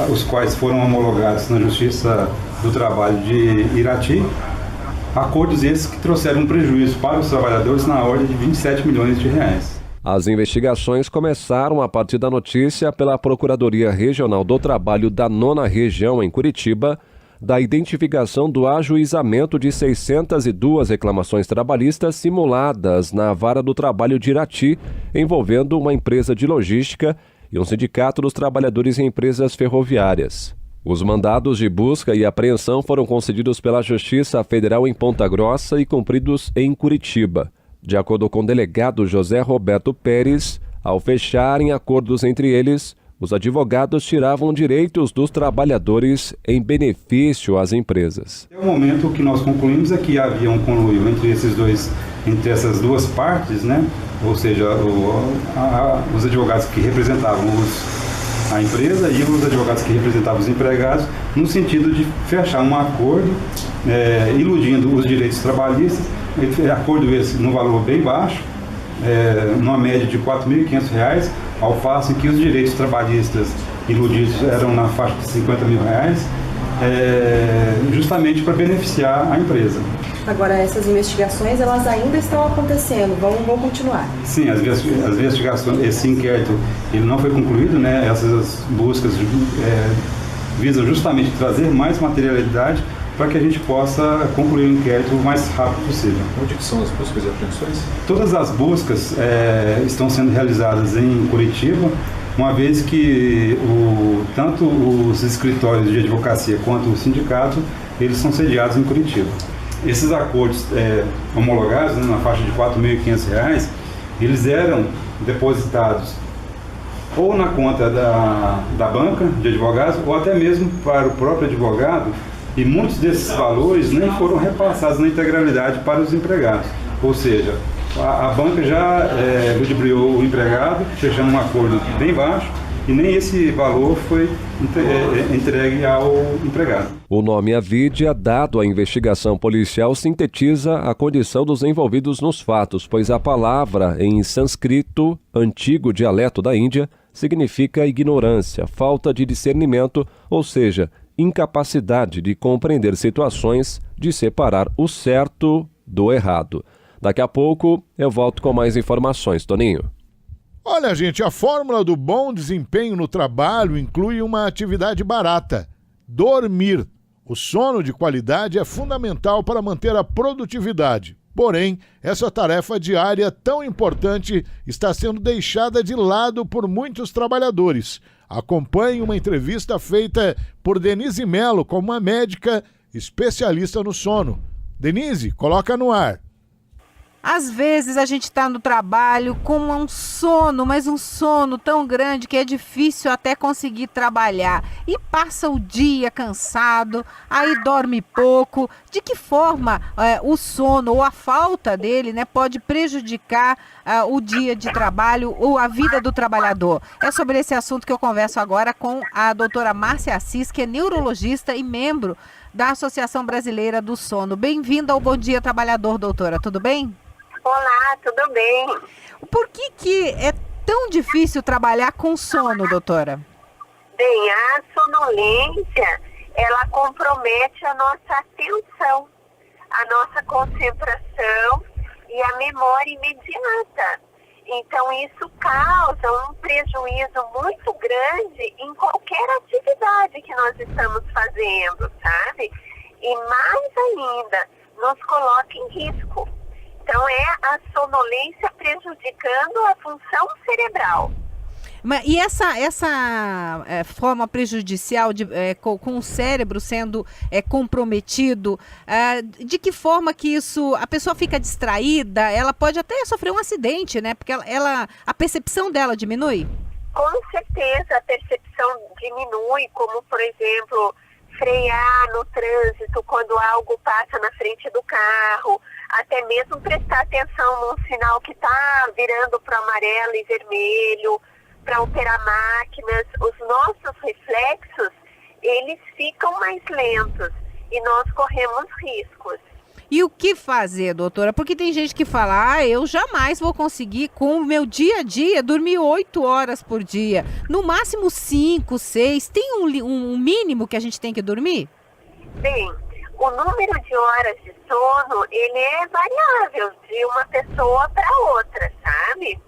os quais foram homologados na Justiça do Trabalho de Irati. Acordos esses que trouxeram um prejuízo para os trabalhadores na ordem de 27 milhões de reais. As investigações começaram a partir da notícia pela Procuradoria Regional do Trabalho da 9ª Região, em Curitiba, da identificação do ajuizamento de 602 reclamações trabalhistas simuladas na Vara do Trabalho de Irati, envolvendo uma empresa de logística e um sindicato dos trabalhadores em empresas ferroviárias. Os mandados de busca e apreensão foram concedidos pela Justiça Federal em Ponta Grossa e cumpridos em Curitiba. De acordo com o delegado José Roberto Pérez, ao fecharem acordos entre eles, os advogados tiravam direitos dos trabalhadores em benefício às empresas. O momento que nós concluímos é que havia um conluio entre essas duas partes, né? Ou seja, os advogados que representavam a empresa e os advogados que representavam os empregados, no sentido de fechar um acordo iludindo os direitos trabalhistas, acordo esse num valor bem baixo, numa média de R$ 4.500, ao passo que os direitos trabalhistas iludidos eram na faixa de R$ 50 mil, justamente para beneficiar a empresa. Agora, essas investigações, elas ainda estão acontecendo, vão continuar? Sim, as investigações, esse inquérito, ele não foi concluído, né? Essas buscas visam justamente trazer mais materialidade para que a gente possa concluir o inquérito o mais rápido possível. Onde que são as buscas e apreensões? Todas as buscas estão sendo realizadas em Curitiba, uma vez que tanto os escritórios de advocacia quanto o sindicato, eles são sediados em Curitiba. Esses acordos homologados, né, na faixa de R$ 4.500, eles eram depositados ou na conta da banca de advogados ou até mesmo para o próprio advogado, e muitos desses valores nem foram repassados na integralidade para os empregados. Ou seja, a banca já ludibriou o empregado, fechando um acordo bem baixo, e nem esse valor foi entregue ao empregado. O nome Avidya, dado à investigação policial, sintetiza a condição dos envolvidos nos fatos, pois a palavra, em sânscrito, antigo dialeto da Índia, significa ignorância, falta de discernimento, ou seja, incapacidade de compreender situações, de separar o certo do errado. Daqui a pouco eu volto com mais informações, Toninho. Olha, gente, a fórmula do bom desempenho no trabalho inclui uma atividade barata: dormir. O sono de qualidade é fundamental para manter a produtividade. Porém, essa tarefa diária tão importante está sendo deixada de lado por muitos trabalhadores. Acompanhe uma entrevista feita por Denise Mello com uma médica especialista no sono. Denise, coloca no ar. Às vezes a gente está no trabalho com um sono, mas um sono tão grande que é difícil até conseguir trabalhar. E passa o dia cansado, aí dorme pouco. De que forma o sono ou a falta dele, né, pode prejudicar o dia de trabalho ou a vida do trabalhador? É sobre esse assunto que eu converso agora com a doutora Márcia Assis, que é neurologista e membro da Associação Brasileira do Sono. Bem-vinda ao Bom Dia Trabalhador, doutora. Tudo bem? Olá, tudo bem? Por que é tão difícil trabalhar com sono, doutora? Bem, a sonolência, ela compromete a nossa atenção, a nossa concentração e a memória imediata. Então, isso causa um prejuízo muito grande em qualquer atividade que nós estamos fazendo, sabe? E mais ainda, nos coloca em risco. Então, é a sonolência prejudicando a função cerebral. E essa forma prejudicial com o cérebro sendo comprometido, de que forma que a pessoa fica distraída? Ela pode até sofrer um acidente, né? Porque a percepção dela diminui? Com certeza, a percepção diminui, como, por exemplo, frear no trânsito quando algo passa na frente do carro, até mesmo prestar atenção num sinal que está virando para amarelo e vermelho, para operar máquinas. Os nossos reflexos, eles ficam mais lentos e nós corremos riscos. E o que fazer, doutora? Porque tem gente que fala, eu jamais vou conseguir, com o meu dia a dia, dormir 8 horas por dia. No máximo 5, 6. Tem um mínimo que a gente tem que dormir? Bem, o número de horas de sono, ele é variável de uma pessoa para outra, sabe?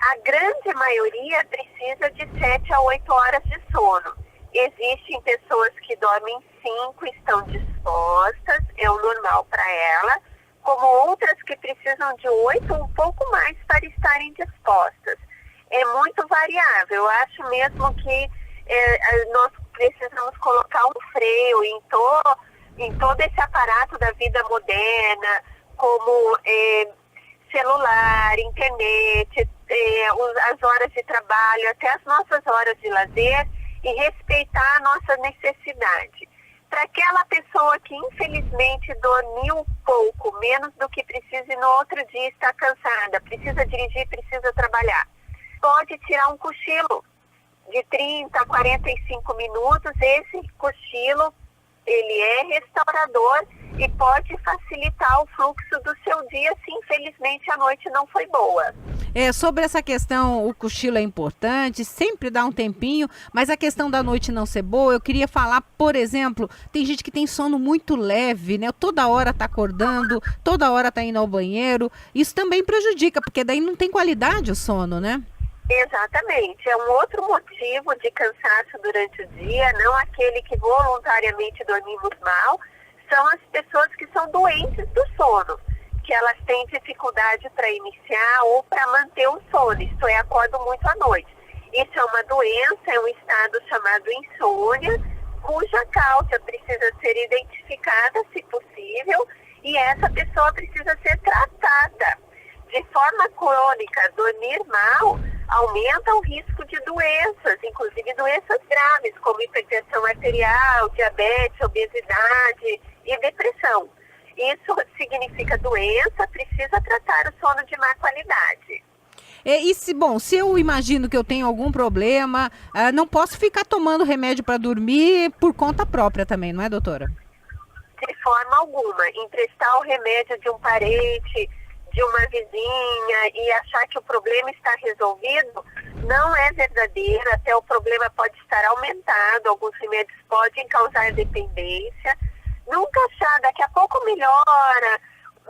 A grande maioria precisa de 7 a 8 horas de sono. Existem pessoas que dormem 5, estão dispostas, é o normal para ela, como outras que precisam de 8 ou um pouco mais para estarem dispostas. É muito variável. Eu acho mesmo que nós precisamos colocar um freio em todo esse aparato da vida moderna, como celular, internet, as horas de trabalho, até as nossas horas de lazer, e respeitar a nossa necessidade. Para aquela pessoa que infelizmente dormiu pouco, menos do que precisa e no outro dia está cansada, precisa dirigir, precisa trabalhar, pode tirar um cochilo de 30 a 45 minutos. Esse cochilo ele é restaurador e pode facilitar o fluxo do seu dia se infelizmente a noite não foi boa. Sobre essa questão, o cochilo é importante, sempre dá um tempinho, mas a questão da noite não ser boa, eu queria falar, por exemplo, tem gente que tem sono muito leve, né? Toda hora tá acordando, toda hora tá indo ao banheiro, isso também prejudica, porque daí não tem qualidade o sono, né? Exatamente, é um outro motivo de cansaço durante o dia, não aquele que voluntariamente dormimos mal, são as pessoas que são doentes do sono, que elas têm dificuldade para iniciar ou para manter o sono, isto é, acordam muito à noite. Isso é uma doença, é um estado chamado insônia, cuja causa precisa ser identificada, se possível, e essa pessoa precisa ser tratada. De forma crônica, dormir mal aumenta o risco de doenças, inclusive doenças graves, como hipertensão arterial, diabetes, obesidade e depressão. Isso significa doença, precisa tratar o sono de má qualidade. Se eu imagino que eu tenho algum problema, não posso ficar tomando remédio para dormir por conta própria também, não é, doutora? De forma alguma. Emprestar o remédio de um parente, de uma vizinha e achar que o problema está resolvido não é verdadeiro, até o problema pode estar aumentado, alguns remédios podem causar dependência. Nunca achar, daqui a pouco melhora,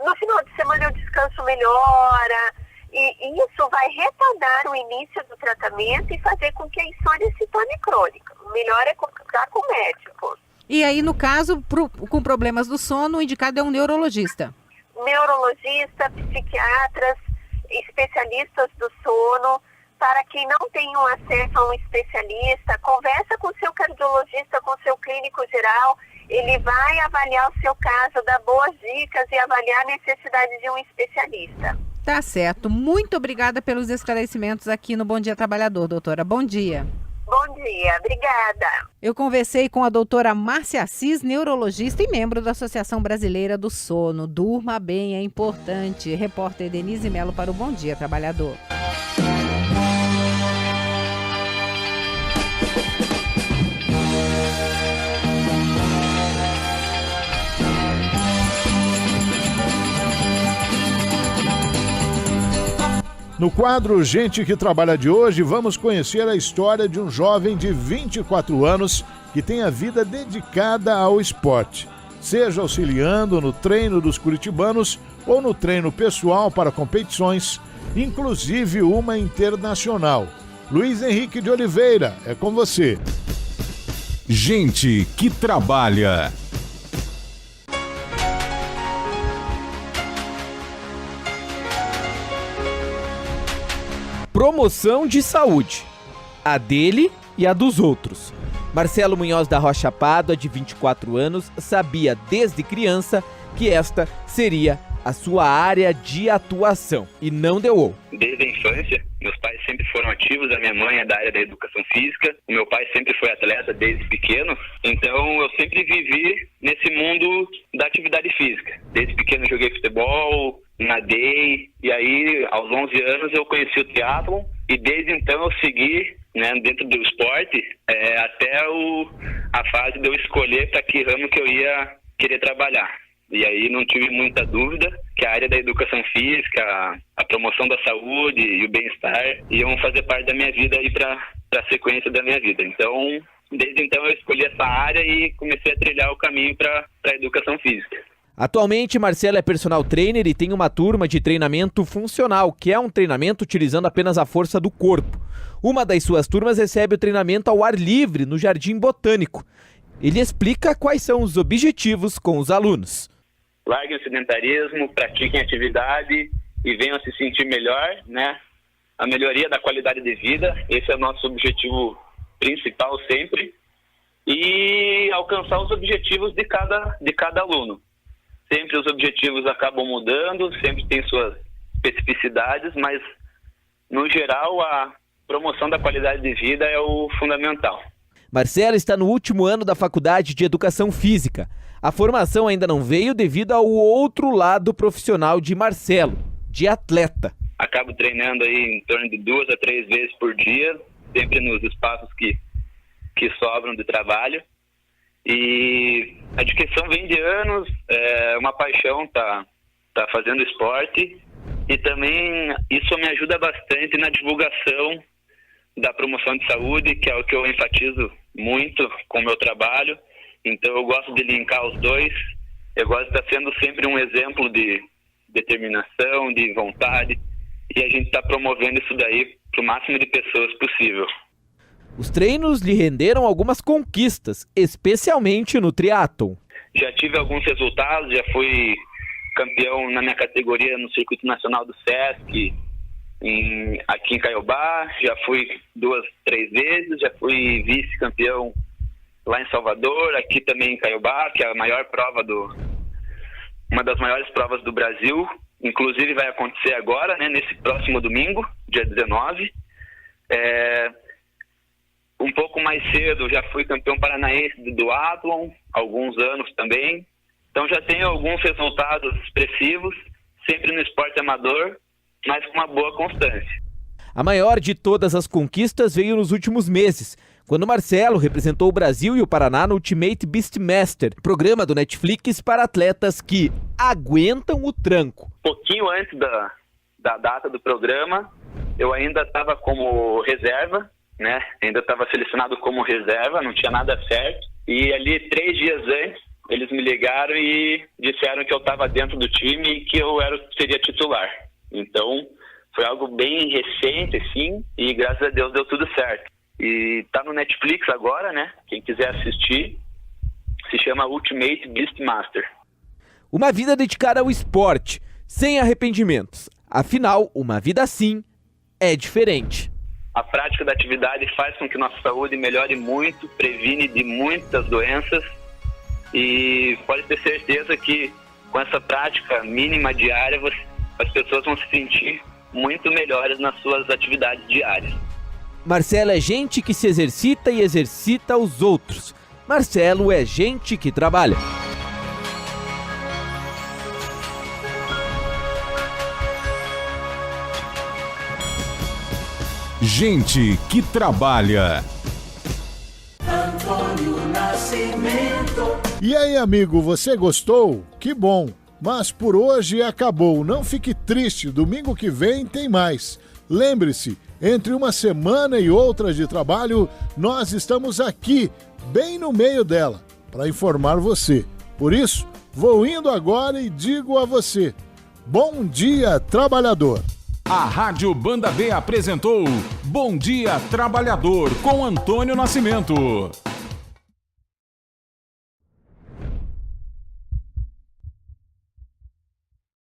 no final de semana eu descanso melhora, e isso vai retardar o início do tratamento e fazer com que a insônia se torne crônica. O melhor é consultar com o médico. E aí, no caso, com problemas do sono, o indicado é um neurologista? Neurologista, psiquiatras, especialistas do sono. Para quem não tem um acesso a um especialista, conversa com o seu cardiologista, com o seu clínico geral. Ele vai avaliar o seu caso, dar boas dicas e avaliar a necessidade de um especialista. Tá certo. Muito obrigada pelos esclarecimentos aqui no Bom Dia Trabalhador, doutora. Bom dia. Bom dia, obrigada. Eu conversei com a doutora Márcia Assis, neurologista e membro da Associação Brasileira do Sono. Durma bem, é importante. Repórter Denise Mello para o Bom Dia Trabalhador. No quadro Gente que Trabalha de hoje, vamos conhecer a história de um jovem de 24 anos que tem a vida dedicada ao esporte, seja auxiliando no treino dos curitibanos ou no treino pessoal para competições, inclusive uma internacional. Luiz Henrique de Oliveira, é com você. Gente que Trabalha. Promoção de saúde, a dele e a dos outros. Marcelo Munhoz da Rocha Pádua, de 24 anos, sabia desde criança que esta seria a sua área de atuação e não deu. Desde a infância, meus pais sempre foram ativos, a minha mãe é da área da educação física, o meu pai sempre foi atleta desde pequeno, então eu sempre vivi nesse mundo da atividade física. Desde pequeno joguei futebol, nadei, e aí aos 11 anos eu conheci o triatlon e desde então eu segui, né, dentro do esporte até a fase de eu escolher para que ramo que eu ia querer trabalhar. E aí não tive muita dúvida que a área da educação física, a promoção da saúde e o bem-estar iam fazer parte da minha vida e para a sequência da minha vida. Então, desde então eu escolhi essa área e comecei a trilhar o caminho para a educação física. Atualmente, Marcelo é personal trainer e tem uma turma de treinamento funcional, que é um treinamento utilizando apenas a força do corpo. Uma das suas turmas recebe o treinamento ao ar livre no Jardim Botânico. Ele explica quais são os objetivos com os alunos. Larguem o sedentarismo, pratiquem atividade e venham se sentir melhor, né? A melhoria da qualidade de vida, esse é o nosso objetivo principal sempre. E alcançar os objetivos de cada aluno. Sempre os objetivos acabam mudando, sempre tem suas especificidades, mas no geral a promoção da qualidade de vida é o fundamental. Marcelo está no último ano da Faculdade de Educação Física. A formação ainda não veio devido ao outro lado profissional de Marcelo, de atleta. Acabo treinando aí em torno de 2 a 3 vezes por dia, sempre nos espaços que sobram de trabalho. E a disqueção vem de anos, é uma paixão tá fazendo esporte, e também isso me ajuda bastante na divulgação da promoção de saúde, que é o que eu enfatizo muito com o meu trabalho. Então eu gosto de linkar os dois, eu gosto de estar sendo sempre um exemplo de determinação, de vontade, e a gente está promovendo isso daí para o máximo de pessoas possível. Os treinos lhe renderam algumas conquistas, especialmente no triatlon. Já tive alguns resultados, já fui campeão na minha categoria no Circuito Nacional do Sesc, aqui em Caiobá, já fui 2, 3 vezes, já fui vice-campeão lá em Salvador, aqui também em Caiobá, que é a maior prova uma das maiores provas do Brasil, inclusive vai acontecer agora, né, nesse próximo domingo, dia 19. Um pouco mais cedo já fui campeão paranaense do duatlon, alguns anos também. Então já tenho alguns resultados expressivos, sempre no esporte amador, mas com uma boa constância. A maior de todas as conquistas veio nos últimos meses, quando Marcelo representou o Brasil e o Paraná no Ultimate Beastmaster, programa do Netflix para atletas que aguentam o tranco. Pouquinho antes da data do programa, eu ainda estava como reserva, né? Ainda estava selecionado como reserva, não tinha nada certo. E ali 3 dias antes, eles me ligaram e disseram que eu estava dentro do time e que eu seria titular. Então, foi algo bem recente, assim, e graças a Deus deu tudo certo. E tá no Netflix agora, né? Quem quiser assistir, se chama Ultimate Beastmaster. Uma vida dedicada ao esporte, sem arrependimentos. Afinal, uma vida assim é diferente. A prática da atividade faz com que nossa saúde melhore muito, previne de muitas doenças, e pode ter certeza que com essa prática mínima diária, as pessoas vão se sentir muito melhores nas suas atividades diárias. Marcelo é gente que se exercita e exercita os outros. Marcelo é gente que trabalha. Gente que trabalha. Antônio Nascimento. E aí, amigo, você gostou? Que bom! Mas por hoje acabou. Não fique triste, domingo que vem tem mais. Lembre-se, entre uma semana e outra de trabalho, nós estamos aqui, bem no meio dela, para informar você. Por isso, vou indo agora e digo a você: bom dia, trabalhador! A Rádio Banda B apresentou Bom Dia Trabalhador com Antônio Nascimento.